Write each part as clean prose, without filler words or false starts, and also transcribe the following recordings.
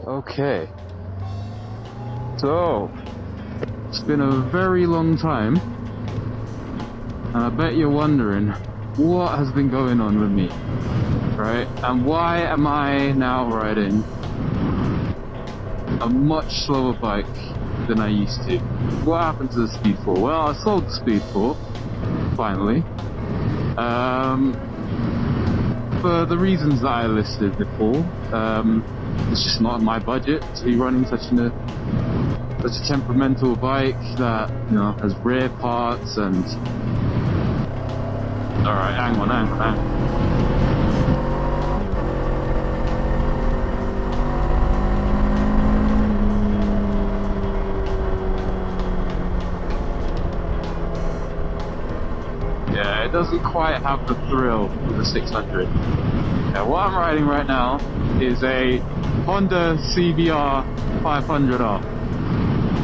Okay, so it's been a very long time, and I bet you're wondering what has been going on with me, right? And why am I now riding a much slower bike than I used to? What happened to the Speed 4? Well, I sold the Speed 4, finally. For the reasons that I listed before. It's just not in my budget to be running such a temperamental bike that, you know, has rare parts and... Alright, hang on. Yeah, it doesn't quite have the thrill of the 600. Yeah, what I'm riding right now is a Honda CBR 500R.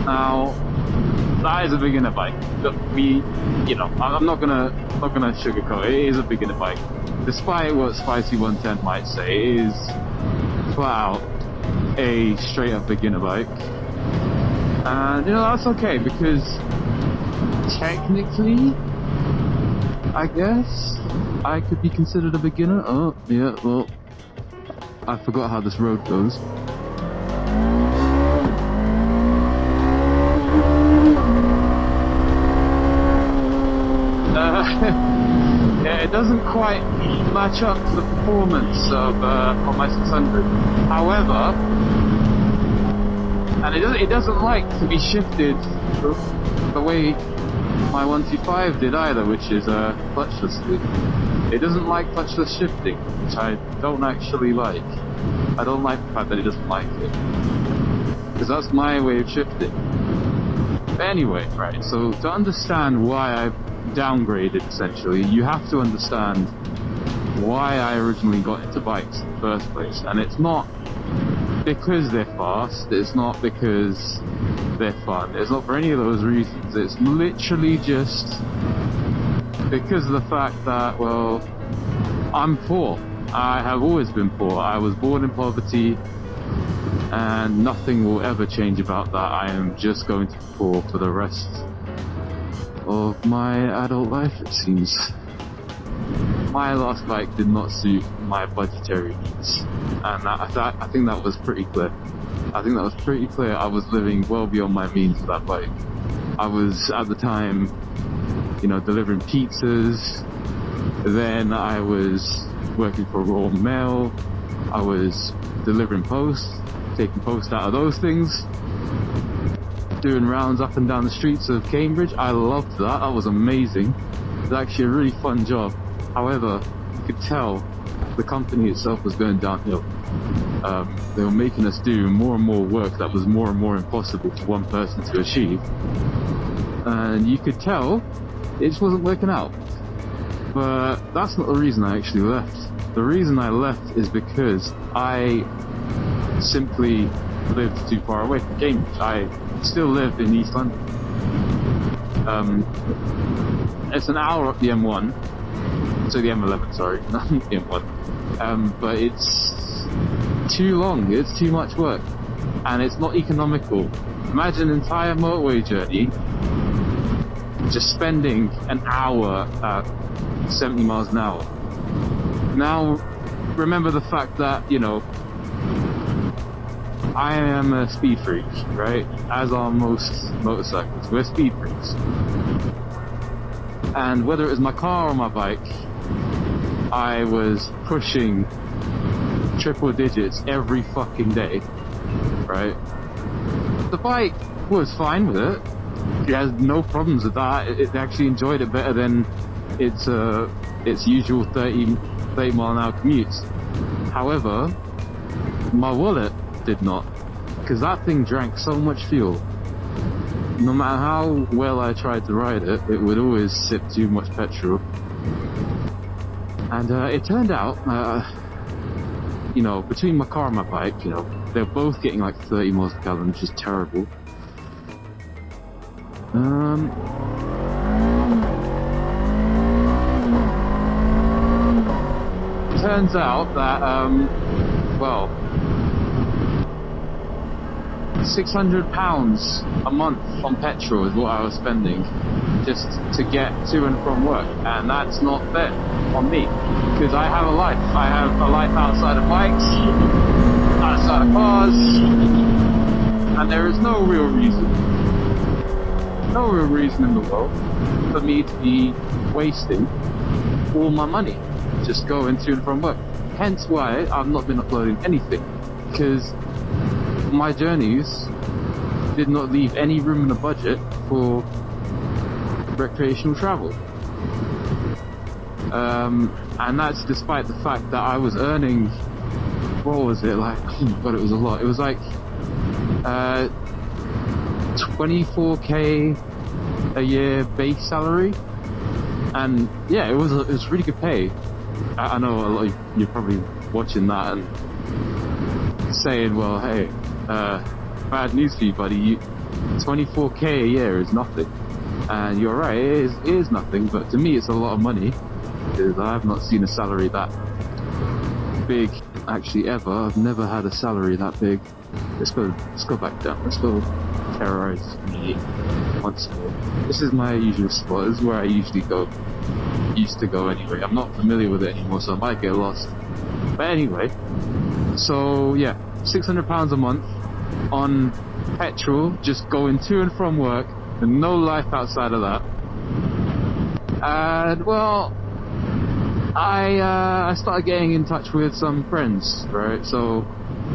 Now, that is a beginner bike. I'm not gonna sugarcoat it. It is a beginner bike, despite what Spicy 110 might say. It is flat out a straight up beginner bike, and that's okay because technically, I guess I could be considered a beginner. Oh, yeah, well, I forgot how this road goes. Yeah, it doesn't quite match up to the performance of my 600. However, and it doesn't like to be shifted the way my 125 did either, which is clutchless. It doesn't like clutchless shifting, which I don't actually like. I don't like the fact that it doesn't like it, because that's my way of shifting. But anyway, right, so to understand why I've downgraded, essentially, you have to understand why I originally got into bikes in the first place. And it's not because they're fast, it's not because they're fun, it's not for any of those reasons. It's literally just because of the fact that, well, I'm poor. I have always been poor. I was born in poverty, and nothing will ever change about that. I am just going to be poor for the rest of my adult life, it seems. My last bike did not suit my budgetary needs, and I think that was pretty clear. I was living well beyond my means with that bike. I was, at the time, delivering pizzas. Then I was working for Raw Mail. I was delivering post, taking post out of those things, doing rounds up and down the streets of Cambridge. I loved that. That was amazing. It was actually a really fun job. However, you could tell the company itself was going downhill. They were making us do more and more work that was more and more impossible for one person to achieve. And you could tell it just wasn't working out. But that's not the reason I actually left. The reason I left is because I simply lived too far away from Cambridge. I still live in East London. It's an hour up the M1, so the M11, sorry, not the M1. But it's too long, it's too much work, and it's not economical. Imagine an entire motorway journey, just spending an hour at 70 miles an hour. Now, remember the fact that, I am a speed freak, right? As are most motorcyclists. We're speed freaks. And whether it was my car or my bike, I was pushing triple digits every fucking day, right? The bike was fine with it. It has no problems with that. It actually enjoyed it better than its usual 30 mile an hour commutes. However, my wallet did not, because that thing drank so much fuel. No matter how well I tried to ride it, it would always sip too much petrol. And it turned out, between my car and my bike, they're both getting like 30 miles per gallon, which is terrible. Turns out that, £600 a month on petrol is what I was spending just to get to and from work, and that's not fair on me because I have a life. I have a life outside of bikes, outside of cars, and there is no real reason in the world for me to be wasting all my money just going to and from work. Hence why I've not been uploading anything, because my journeys did not leave any room in the budget for recreational travel. And that's despite the fact that I was earning, what was it, like, oh my god, it was a lot. It was like 24k a year base salary, and yeah, it was really good pay. I know a lot of you're probably watching that and saying, well, hey, bad news for you, buddy. 24k a year is nothing, and you're right, it is nothing, but to me it's a lot of money, because I have not seen a salary that big actually ever. I've never had a salary that big. Let's go back down. Let's go terrorize me once more. This is my usual spot. This is where I used to go anyway. I'm not familiar with it anymore, so I might get lost. But anyway, so yeah, £600 a month on petrol, just going to and from work, and no life outside of that. And well, I started getting in touch with some friends, right? So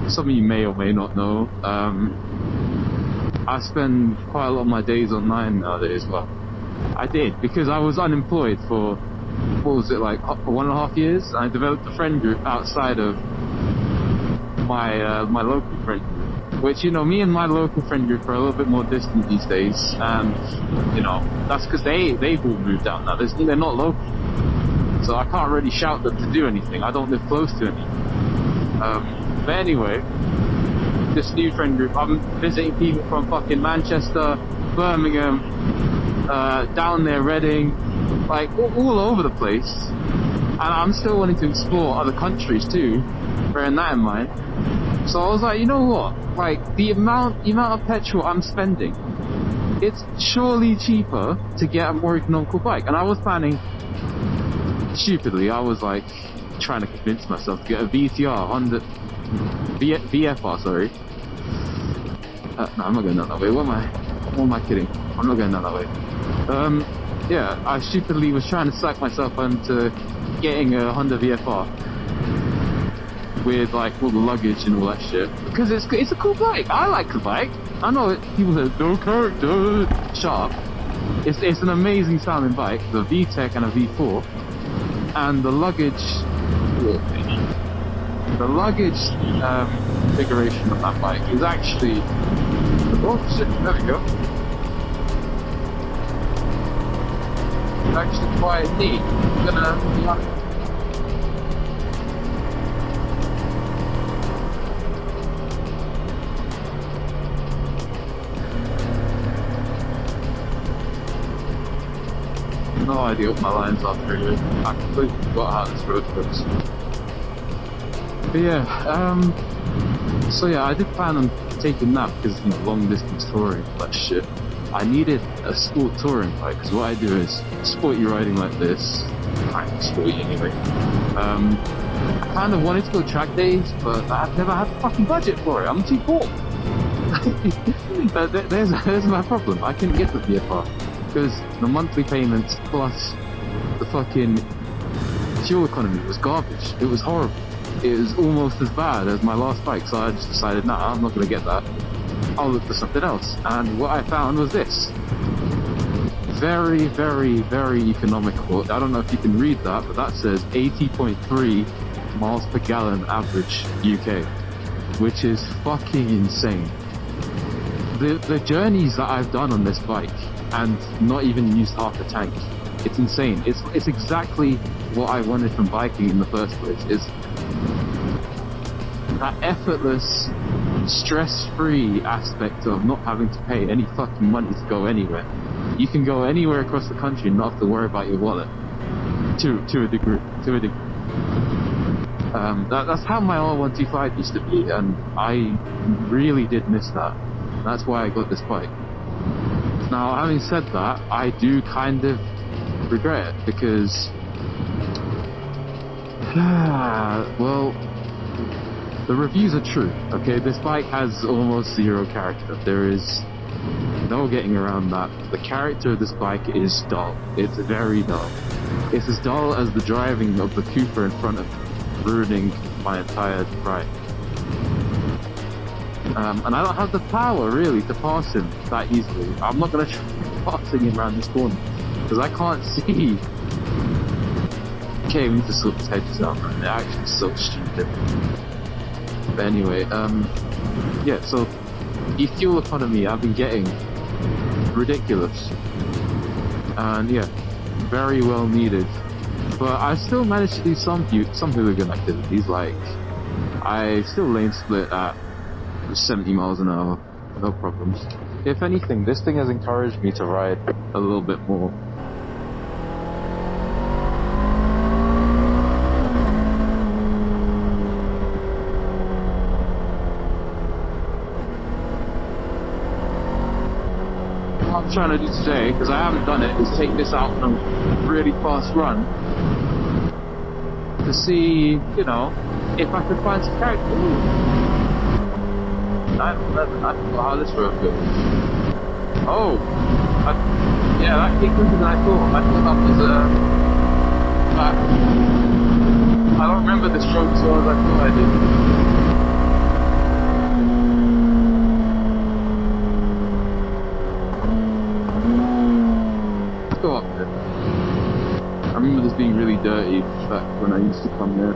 some of you may or may not know, I spend quite a lot of my days online nowadays. Well, I did, because I was unemployed for, what was it, like 1.5 years. I developed a friend group outside of my local friend group, which, you know, me and my local friend group are a little bit more distant these days, and you know, that's because they've all moved out now. They're not local, so I can't really shout them to do anything. I don't live close to any. But anyway, this new friend group, I'm visiting people from fucking Manchester, Birmingham, down there, Reading, like all over the place. And I'm still wanting to explore other countries too, bearing that in mind. So I was like, you know what? Like, the amount of petrol I'm spending, it's surely cheaper to get a more economical bike. And I was planning, stupidly, I was like trying to convince myself to get a VTR, Honda VFR, sorry. No, I'm not going down that way. What am I kidding? I'm not going down that way. Yeah, I stupidly was trying to psych myself into getting a Honda VFR with like all the luggage and all that shit, because it's a cool bike. I like the bike. I know people say no character. Shut up. It's an amazing sounding bike, the VTEC and a V4, and the luggage configuration of that bike is actually, oh shit, there we go. It's actually quite neat. I'm gonna no idea what my lines are through. I completely forgot how this road works. But yeah, so yeah, I did plan on taking that because, you know, long distance touring, that shit. I needed a sport touring bike, because what I do is sporty riding like this, kind of sporty anyway. I kind of wanted to go track days, but I've never had the fucking budget for it. I'm too poor. There's my problem. I couldn't get the VFR because the monthly payments plus the fucking fuel economy was garbage. It was horrible. It was almost as bad as my last bike, so I just decided, nah, I'm not going to get that. I'll look for something else. And what I found was this. Very, very, very economical. I don't know if you can read that, but that says 80.3 miles per gallon average UK, which is fucking insane. The journeys that I've done on this bike and not even used half the tank, it's insane. It's exactly what I wanted from biking in the first place. It's that effortless, stress-free aspect of not having to pay any fucking money to go anywhere. You can go anywhere across the country and not have to worry about your wallet. To a degree. That's how my R125 used to be, and I really did miss that. That's why I got this bike. Now, having said that, I do kind of regret it because, well, the reviews are true, okay? This bike has almost zero character. There is no getting around that. The character of this bike is dull. It's very dull. It's as dull as the driving of the Cooper in front of me, ruining my entire ride. And I don't have the power, really, to pass him that easily. I'm not going to try passing him around this corner, because I can't see. Okay, we need to sort this hedges out, man. They're actually so stupid. But anyway, yeah, so the fuel economy I've been getting ridiculous. And yeah, very well needed. But I still managed to do some hooligan activities, like I still lane split at 70 miles an hour, no problems. If anything, this thing has encouraged me to ride a little bit more. What I'm trying to do today, because I haven't done it, is take this out on a really fast run to see, you know, if I could find some character. I don't know how this road goes. Oh! Yeah, that kicked quicker than I thought. I thought that was I don't remember this road as well as I thought I did. Let's go up there. I remember this being really dirty back when I used to come here.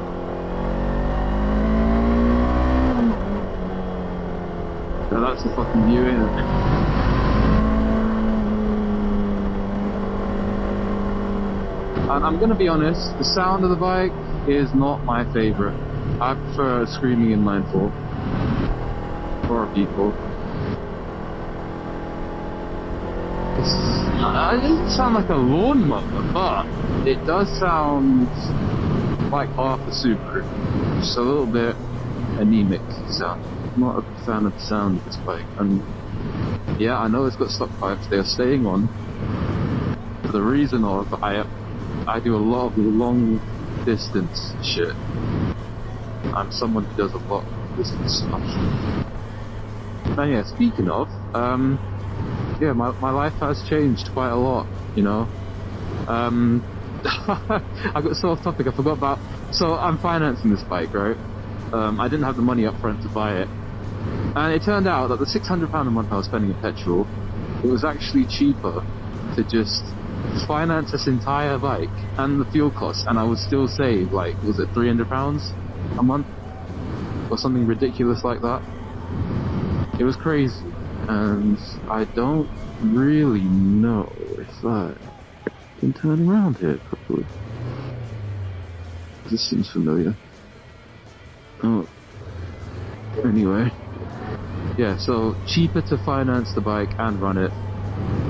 Now that's the fucking view, isn't it? And I'm gonna be honest, the sound of the bike is not my favourite. I prefer screaming inline 4 for people. It doesn't sound like a lawnmower, but it does sound like half a Subaru. Just a little bit anemic sound. I'm not a fan of the sound of this bike, and yeah, I know it's got stock pipes. They are staying on for the reason of I do a lot of long distance shit. I'm someone who does a lot of distance stuff. Now yeah, speaking of, yeah, my life has changed quite a lot, you know. I got so off topic, I forgot about, so I'm financing this bike, right? I didn't have the money up front to buy it. And it turned out that the £600 a month I was spending in petrol, it was actually cheaper to just finance this entire bike and the fuel costs, and I would still save, like, was it £300 a month? Or something ridiculous like that. It was crazy, and I don't really know if I can turn around here properly. This seems familiar. Oh, anyway, yeah, so cheaper to finance the bike and run it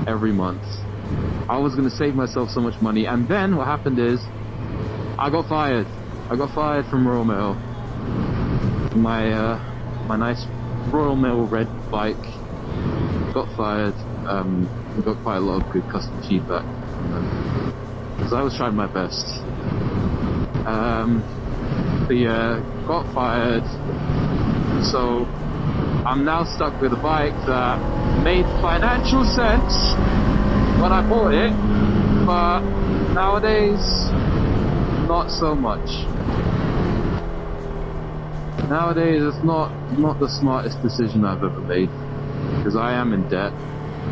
every month. I was going to save myself so much money, and then what happened is I got fired. I got fired from Royal Mail. My nice Royal Mail red bike got fired. We got quite a lot of good customer feedback, because I was trying my best. But yeah, got fired, so I'm now stuck with a bike that made financial sense when I bought it, but nowadays, not so much. Nowadays, it's not the smartest decision I've ever made, because I am in debt,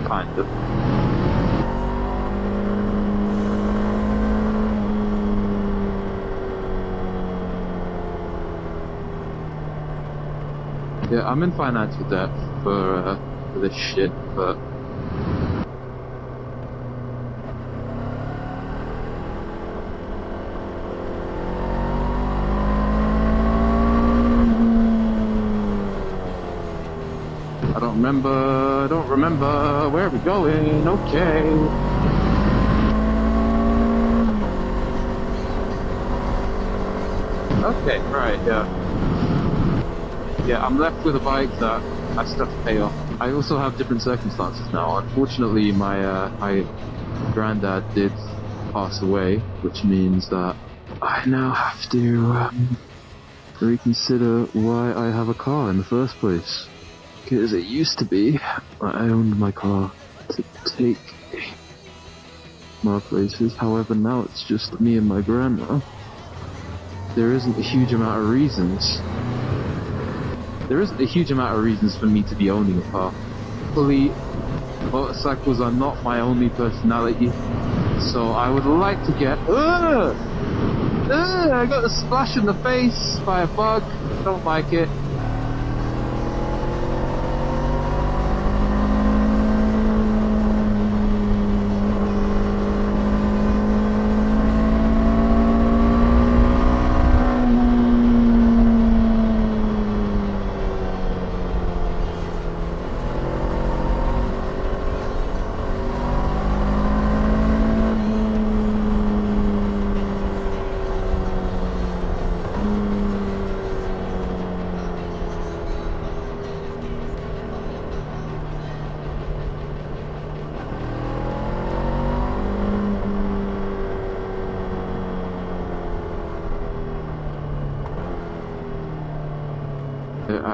kind of. Yeah, I'm in financial debt for this shit, but I don't remember where are we going. Okay. Okay, right, yeah. yeah, I'm left with a bike that I still have to pay off. I also have different circumstances now. Unfortunately, my granddad did pass away, which means that I now have to reconsider why I have a car in the first place. Because it used to be I owned my car to take more places. However, now it's just me and my grandma. There isn't a huge amount of reasons. There isn't a huge amount of reasons for me to be owning a car. Fully, motorcycles are not my only personality, so I would like to get. I got a splash in the face by a bug. Don't like it.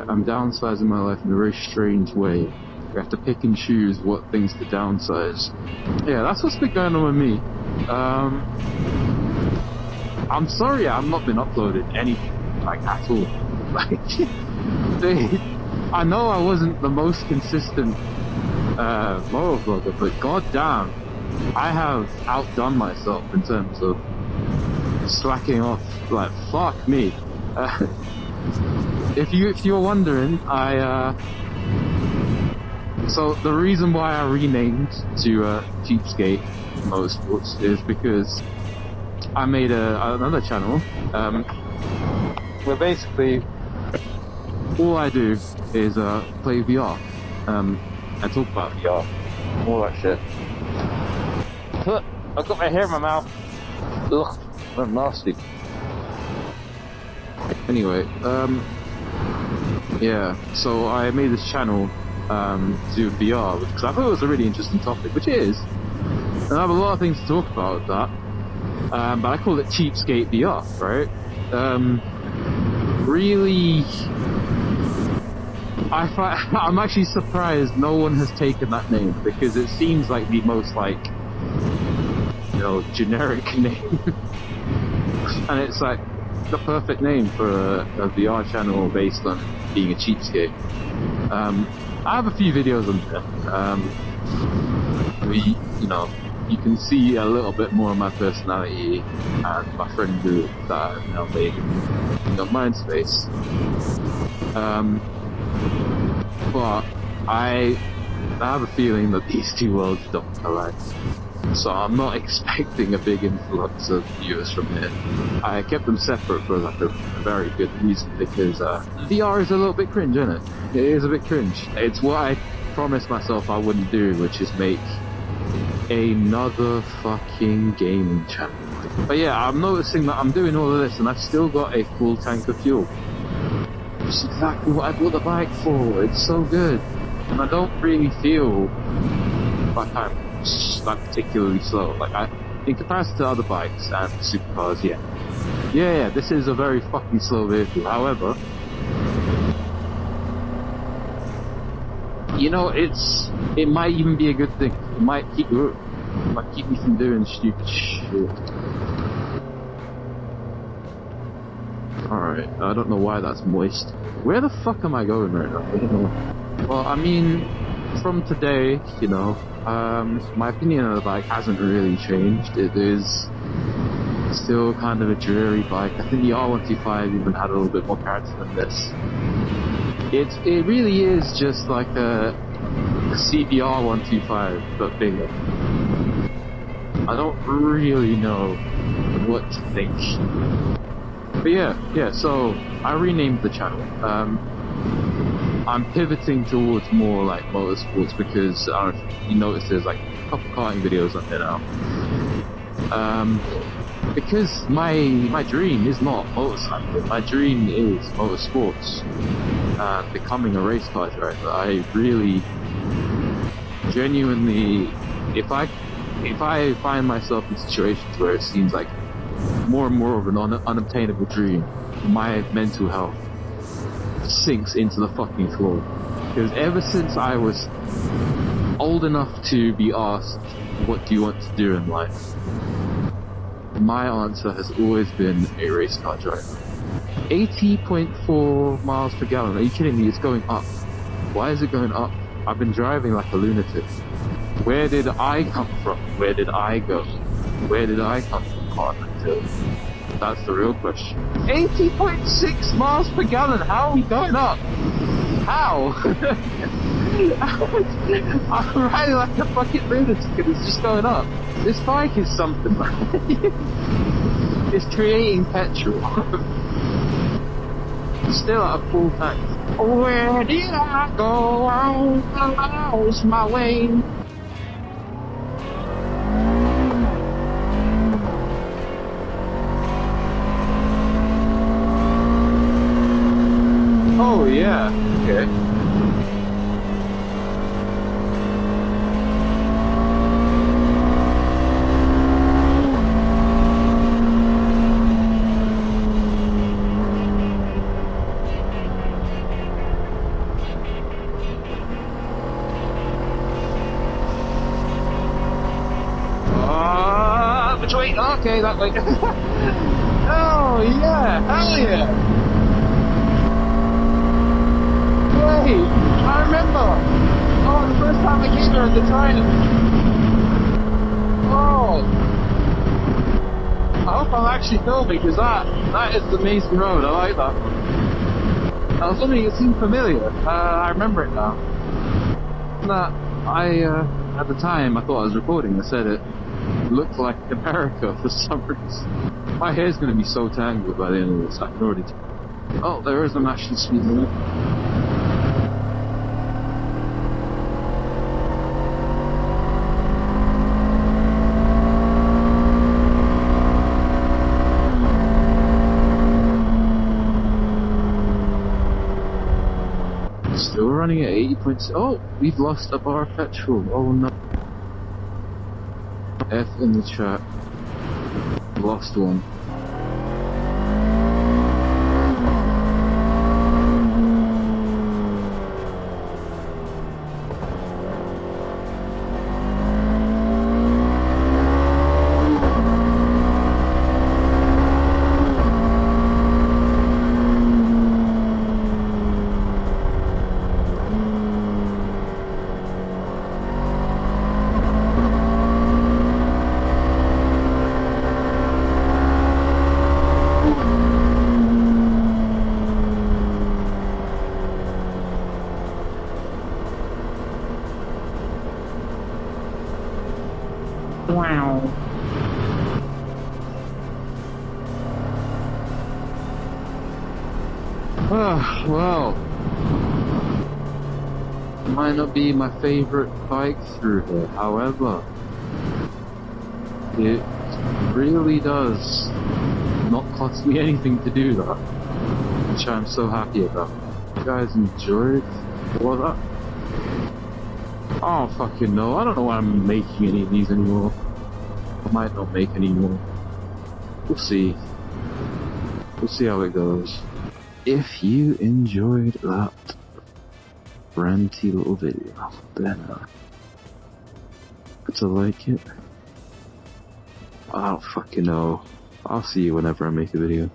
I'm downsizing my life in a very strange way. You have to pick and choose what things to downsize. Yeah, that's what's been going on with me. I'm sorry I've not been uploading anything, like, at all. Like, I know I wasn't the most consistent motor vlogger, but goddamn, I have outdone myself in terms of slacking off. Like, fuck me. If you're wondering, so the reason why I renamed to Cheapskate Motorsports is because I made another channel where basically all I do is play VR and talk about VR, all that shit. I've got my hair in my mouth. Ugh, that's nasty. Anyway, yeah, so I made this channel to do VR because I thought it was a really interesting topic, which it is, and I have a lot of things to talk about with that, but I call it Cheapskate VR, right? Really, I'm actually surprised no one has taken that name, because it seems like the most, like, you know, generic name, and it's like the perfect name for a VR channel based on being a cheapskate. I have a few videos on there. You know, you can see a little bit more of my personality and my friend group that I've now made, you know, Mindspace. But I have a feeling that these two worlds don't collide. So I'm not expecting a big influx of viewers from here. I kept them separate for like a very good reason, because VR is a little bit cringe, isn't it? It is a bit cringe. It's what I promised myself I wouldn't do, which is make another fucking gaming channel. But yeah, I'm noticing that I'm doing all of this and I've still got a full tank of fuel. It's exactly what I bought the bike for. It's so good. And I don't really feel like I'm like particularly slow. Like, in comparison to other bikes and supercars, yeah, this is a very fucking slow vehicle. However, you know, it might even be a good thing. It might keep me from doing stupid shit. Alright, I don't know why that's moist. Where the fuck am I going right now? I don't know. Well, I mean, from today, you know, my opinion of the bike hasn't really changed. It is still kind of a dreary bike. I think the R125 even had a little bit more character than this. It really is just like a CBR 125, but bigger. I don't really know what to think. But yeah, so I renamed the channel. I'm pivoting towards more like motorsports, because I don't know if you notice there's like a couple karting videos on there now. Because my dream is not motorcycling, my dream is motorsports. becoming a race car driver. I really, genuinely, if I find myself in situations where it seems like more and more of an unobtainable dream, my mental health sinks into the fucking floor. Because ever since I was old enough to be asked, what do you want to do in life? My answer has always been a race car driver. 80.4 miles per gallon. Are you kidding me? It's going up. Why is it going up? I've been driving like a lunatic. Where did I come from? Where did I go? Where did I come from, partner? That's the real question. 80.6 miles per gallon. How are we going up? How? I'm riding like a fucking lunatic and it's just going up. This bike is something, man. It's creating petrol. Still at a full tank. Where did I go? I lost my way. Oh yeah, okay. Which way? Okay, that way. Oh yeah, hell yeah. Wait, I remember. Oh, the first time I came here at the time. Oh. I hope I'm actually filming because that is the amazing road. I like that one. I was wondering, it seemed familiar. I remember it now. At the time I thought I was recording. I said it looked like America for some reason. My hair's going to be so tangled by the end of this. I can already tell. Oh, there is a national speed limit. Still running at 80.6. Oh, we've lost a bar of petrol. Oh no. F in the chat. Lost one. Wow. Well, it might not be my favorite bike through here, however, it really does not cost me anything to do that, which I'm so happy about. You guys enjoyed all that? I don't fucking know. I don't know why I'm making any of these anymore. I might not make any more. We'll see. We'll see how it goes. If you enjoyed that ranty little video, then to like it. I don't fucking know. I'll see you whenever I make a video.